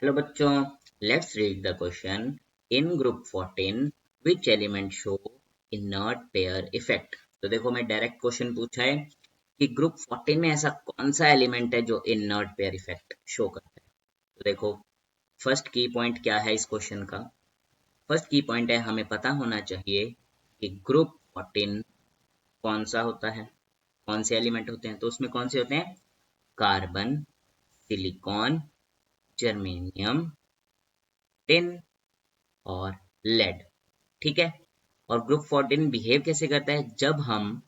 Hello बच्चों, let's read the question. In group 14 which element show inert pair effect. तो देखो, मैं direct question पूछा है कि ग्रुप 14 में ऐसा कौन सा एलिमेंट है जो इनर्ट पेयर इफेक्ट शो करता है। तो देखो, फर्स्ट की पॉइंट क्या है इस क्वेश्चन का। फर्स्ट की पॉइंट है, हमें पता होना चाहिए कि ग्रुप 14 कौन सा होता है, कौन से एलिमेंट होते हैं। तो उसमें कौन से होते हैं? कार्बन, सिलिकॉन, जर्मेनियम, टिन और लेड। ठीक है। और ग्रुप 14 बिहेव कैसे करता है? जब हम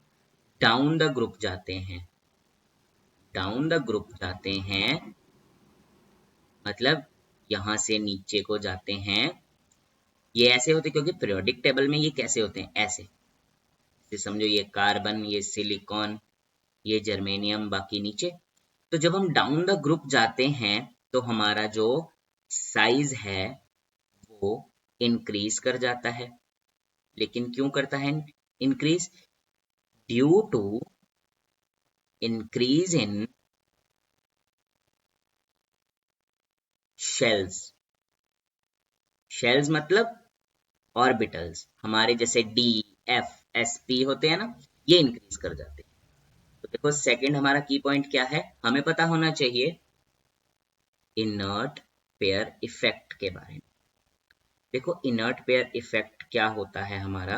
डाउन द ग्रुप जाते हैं, डाउन द ग्रुप जाते हैं मतलब यहां से नीचे को जाते हैं। ये ऐसे होते क्योंकि पीरियोडिक टेबल में ये कैसे होते हैं? ऐसे समझो, ये कार्बन, ये सिलिकॉन, ये जर्मेनियम, बाकी नीचे। तो जब हम डाउन द ग्रुप जाते हैं तो हमारा जो साइज है वो इंक्रीज कर जाता है। लेकिन क्यों करता है increase? Due to increase in shells. Shells मतलब ऑर्बिटल्स, हमारे जैसे डी, एफ, एस, पी होते हैं ना, ये इंक्रीज कर जाते हैं। तो देखो, सेकंड हमारा की पॉइंट क्या है, हमें पता होना चाहिए इनर्ट पेयर इफेक्ट के बारे में। देखो, इनर्ट पेयर इफेक्ट क्या होता है हमारा?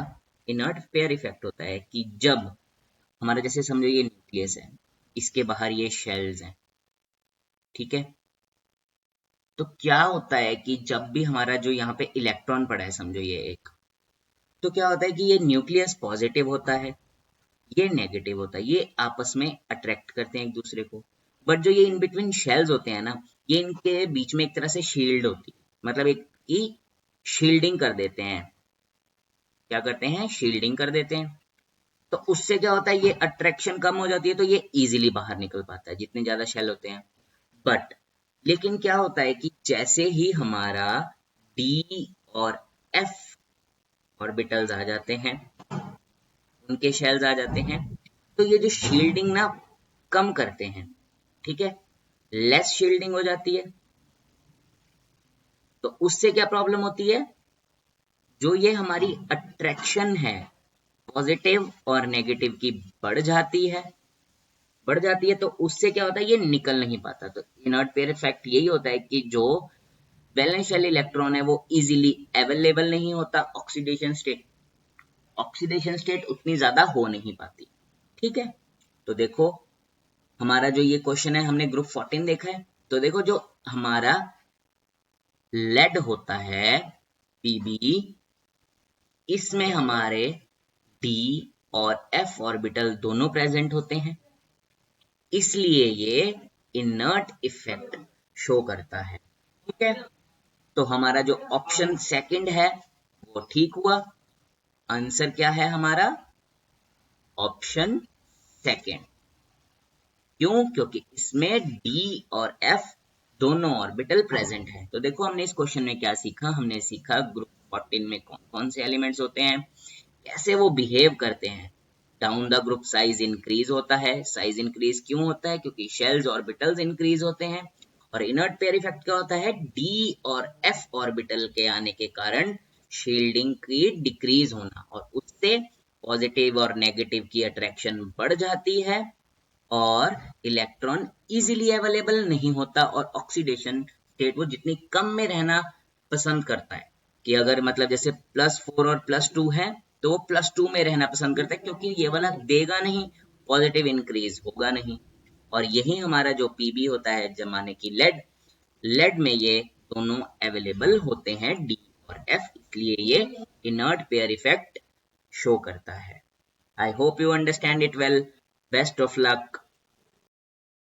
इनर्ट पेयर इफेक्ट होता है कि जब हमारा, जैसे समझो ये न्यूक्लियस है, इसके बाहर ये शेल्स हैं, ठीक है। तो क्या होता है कि जब भी हमारा जो यहाँ पे इलेक्ट्रॉन पड़ा है, समझो ये एक, तो क्या होता है कि ये न्यूक्लियस पॉजिटिव होता है, ये नेगेटिव होता है, ये आपस में अट्रैक्ट करते हैं एक दूसरे को। बट जो ये इन बिटवीन शेल्स होते हैं ना, ये इनके बीच में एक तरह से शील्ड होती है, मतलब एक की शील्डिंग कर देते हैं। क्या करते हैं? शील्डिंग कर देते हैं। तो उससे क्या होता है, ये अट्रैक्शन कम हो जाती है, तो ये इजीली बाहर निकल पाता है जितने ज्यादा शेल होते हैं। बट लेकिन क्या होता है कि जैसे ही हमारा डी और एफ ऑर्बिटल्स आ जाते हैं, उनके शेल्स आ जाते हैं, तो ये जो शील्डिंग ना कम करते हैं, ठीक है, लेस शील्डिंग हो जाती है। तो उससे क्या प्रॉब्लम होती है? जो ये हमारी अट्रैक्शन है पॉजिटिव और नेगेटिव की बढ़ जाती है, तो उससे क्या होता है, ये निकल नहीं पाता। तो इनर्ट पेयर इफेक्ट यही होता है कि जो वैलेंस शेल इलेक्ट्रॉन है वो इजीली अवेलेबल नहीं होता, ऑक्सीडेशन स्टेट उतनी ज्यादा हो नहीं पाती। ठीक है। तो देखो, हमारा जो ये क्वेश्चन है, हमने ग्रुप 14 देखा है। तो देखो, जो हमारा लेड होता है पीबी, इसमें हमारे डी और एफ ऑर्बिटल दोनों प्रेजेंट होते हैं, इसलिए ये इनर्ट इफेक्ट शो करता है। ठीक है। तो हमारा जो ऑप्शन सेकंड है वो ठीक हुआ। आंसर क्या है हमारा? Option second. क्यों? क्योंकि इसमें डी और एफ दोनों ऑर्बिटल प्रेजेंट है। तो देखो, हमने इस क्वेश्चन में क्या सीखा? हमने सीखा ग्रुप 14 में कौन कौन से एलिमेंट्स होते हैं, कैसे वो बिहेव करते हैं। Down the group size increase होता है। साइज इंक्रीज क्यों होता है? क्योंकि शेल्स ऑर्बिटल्स इंक्रीज होते हैं। और इनर्ट पेयर इफेक्ट क्या होता है? डी और एफ ऑर्बिटल के आने के कारण शील्डिंग की डिक्रीज होना, और उससे पॉजिटिव और नेगेटिव की अट्रैक्शन बढ़ जाती है और इलेक्ट्रॉन इजीली अवेलेबल नहीं होता, और ऑक्सीडेशन स्टेट वो जितनी कम में रहना पसंद करता है, कि अगर मतलब जैसे +4 और +2 है, तो वो +2 में रहना पसंद करता है, क्योंकि ये वाला देगा नहीं, पॉजिटिव इंक्रीज होगा नहीं। और यही हमारा जो पीबी होता है, जमाने की लेड, लेड में ये दोनों अवेलेबल होते हैं, डी और एफ, इसलिए ये इनर्ट पेयर इफेक्ट शो करता है। I hope you understand it well. Best of luck.